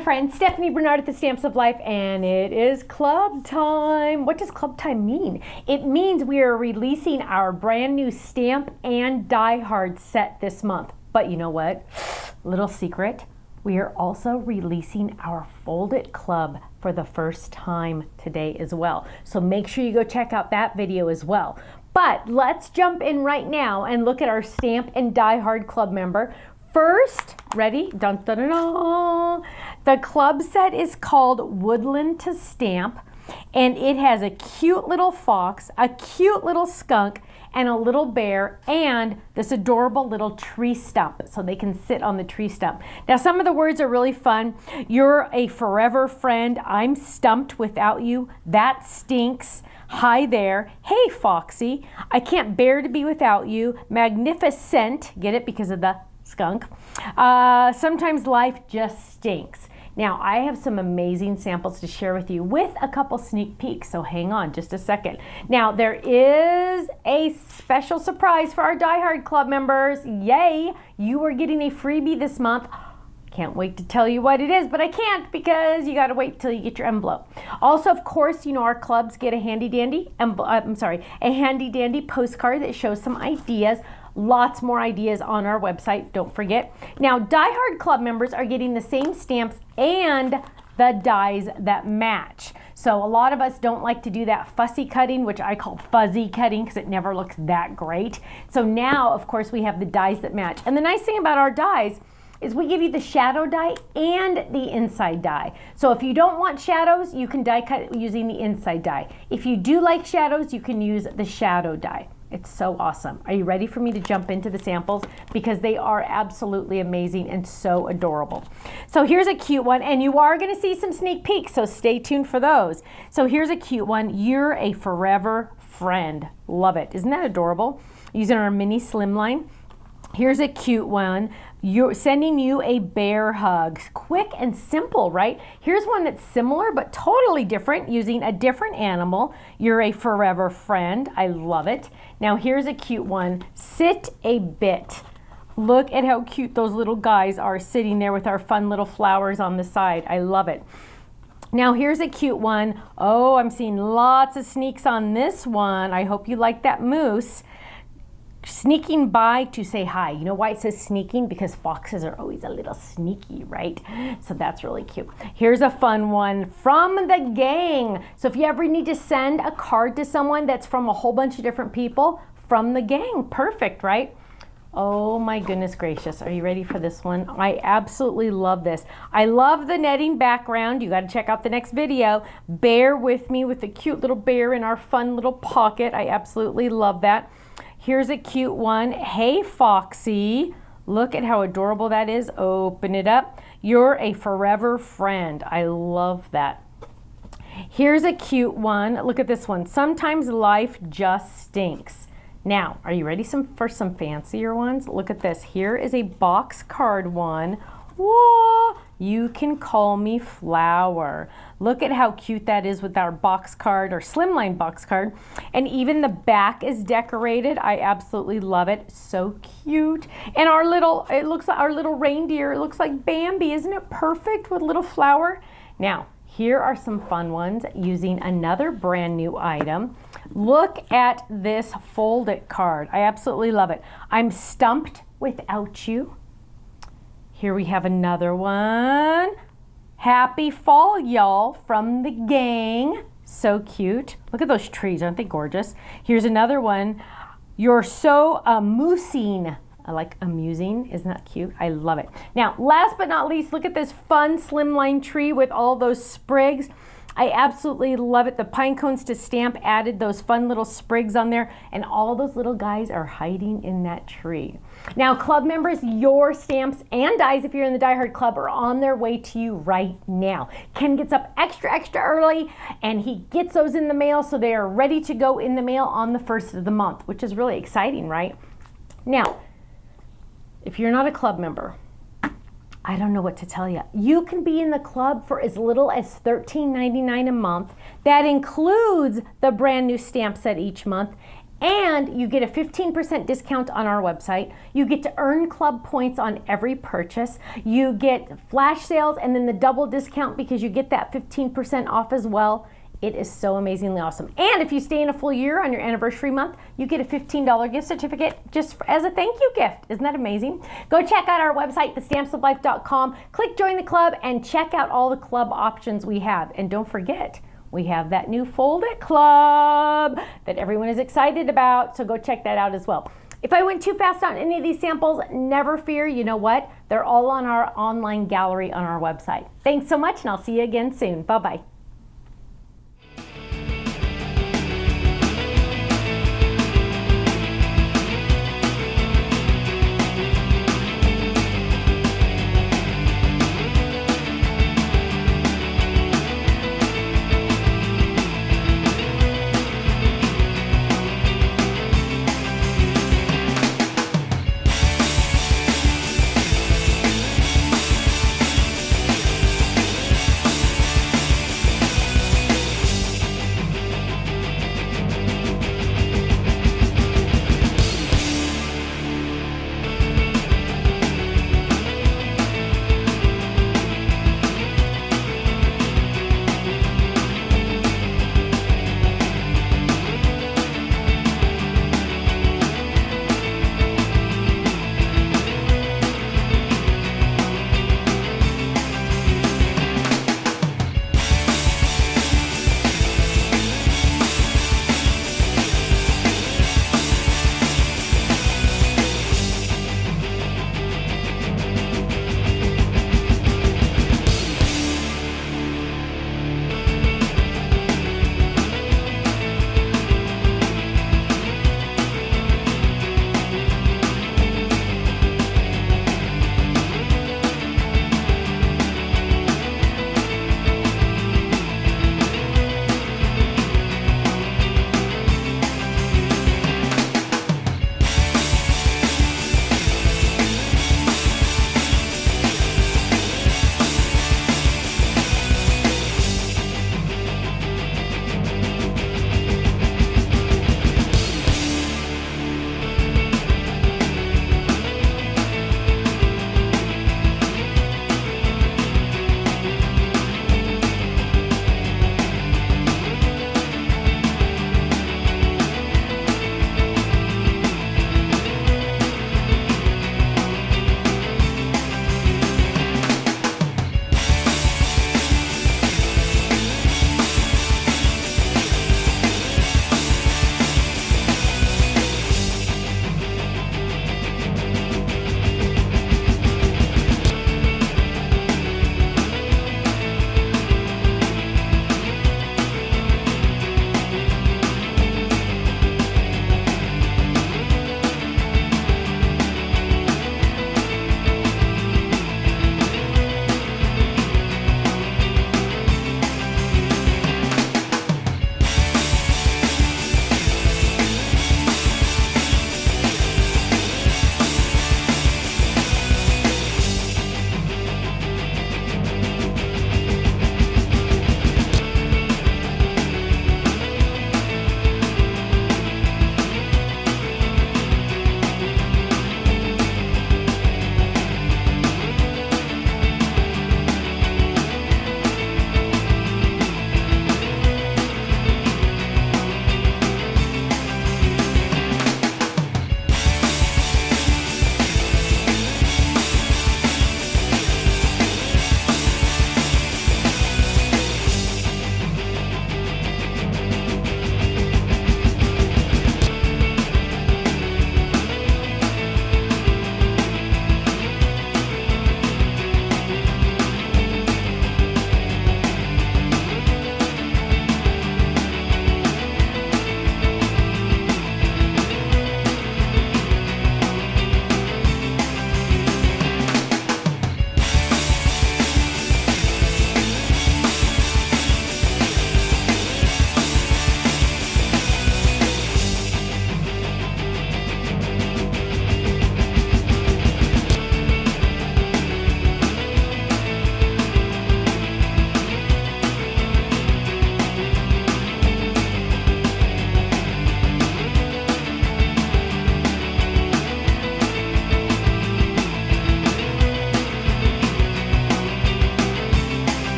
Hi friends, Stephanie Bernard at the Stamps of Life, and it is club time. What does club time mean? It means we are releasing our brand new stamp and die hard set this month. But you know what? Little secret, we are also releasing our Fold It Club for the first time today as well. So make sure you go check out that video as well. But let's jump in right now and look at our stamp and die hard club member. First, ready? Dun, dun, dun, dun. The club set is called Woodland to Stamp, and it has a cute little fox, a cute little skunk, and a little bear, and this adorable little tree stump, so they can sit on the tree stump. Now, some of the words are really fun. You're a forever friend. I'm stumped without you. That stinks. Hi there. Hey, Foxy. I can't bear to be without you. Magnificent. Get it? Because of the skunk. Sometimes life just stinks. Now, I have some amazing samples to share with you with a couple sneak peeks, so hang on just a second. Now, there is a special surprise for our Die Hard Club members. Yay! You are getting a freebie this month. Can't wait to tell you what it is, but I can't because you got to wait till you get your envelope. Also, of course, you know our clubs get a handy dandy postcard that shows some ideas. Lots more ideas on our website, don't forget. Now, Die Hard Club members are getting the same stamps and the dies that match. So a lot of us don't like to do that fussy cutting, which I call fuzzy cutting because it never looks that great. So now, of course, we have the dies that match. And the nice thing about our dies is we give you the shadow die and the inside die. So if you don't want shadows, you can die cut using the inside die. If you do like shadows, you can use the shadow die. It's so awesome. Are you ready for me to jump into the samples? Because they are absolutely amazing and so adorable. So here's a cute one, and you are gonna see some sneak peeks, so stay tuned for those. So here's a cute one. You're a forever friend. Love it. Isn't that adorable? Using our mini slimline. Here's a cute one. You're sending you a bear hug. Quick and simple, right? Here's one that's similar but totally different, using a different animal. You're a forever friend. I love it. Now here's a cute one. Sit a bit. Look at how cute those little guys are sitting there with our fun little flowers on the side. I love it. Now here's a cute one. Oh, I'm seeing lots of sneaks on this one. I hope you like that moose. Sneaking by to say hi. You know why it says sneaking? Because foxes are always a little sneaky, right? So that's really cute. Here's a fun one from the gang. So if you ever need to send a card to someone that's from a whole bunch of different people, from the gang. Perfect, right? Oh my goodness gracious. Are you ready for this one? I absolutely love this. I love the netting background. You got to check out the next video. Bear with me with the cute little bear in our fun little pocket. I absolutely love that. Here's a cute one. Hey, Foxy. Look at how adorable that is. Open it up. You're a forever friend. I love that. Here's a cute one. Look at this one. Sometimes life just stinks. Now, are you ready for some fancier ones? Look at this. Here is a box card one. Whoa! You can call me Flower. Look at how cute that is with our box card or slimline box card. And even the back is decorated. I absolutely love it. So cute. And our little, it looks like our little reindeer. It looks like Bambi. Isn't it perfect with little Flower? Now, here are some fun ones using another brand new item. Look at this Fold It card. I absolutely love it. I'm stumped without you. Here we have another one. Happy fall, y'all, from the gang. So cute. Look at those trees. Aren't they gorgeous? Here's another one. You're so amusing. I like amusing. Isn't that cute? I love it. Now, last but not least, look at this fun slimline tree with all those sprigs. I absolutely love it. The pine cones to stamp added those fun little sprigs on there, and all those little guys are hiding in that tree. Now, club members, your stamps and dies, if you're in the Die Hard Club, are on their way to you right now. Ken gets up extra early, and he gets those in the mail, so they are ready to go in the mail on the 1st of the month, which is really exciting, right? Now, if you're not a club member, I don't know what to tell you. You can be in the club for as little as $13.99 a month. That includes the brand new stamp set each month And you get a 15% discount on our website. You get to earn club points on every purchase. You get flash sales and then the double discount because you get that 15% off as well. It is so amazingly awesome. And if you stay in a full year on your anniversary month, you get a $15 gift certificate just as a thank you gift. Isn't that amazing? Go check out our website, thestampsoflife.com. Click join the club and check out all the club options we have. And don't forget, we have that new Fold It Club that everyone is excited about, so go check that out as well. If I went too fast on any of these samples, never fear. You know what? They're all on our online gallery on our website. Thanks so much, and I'll see you again soon. Bye-bye.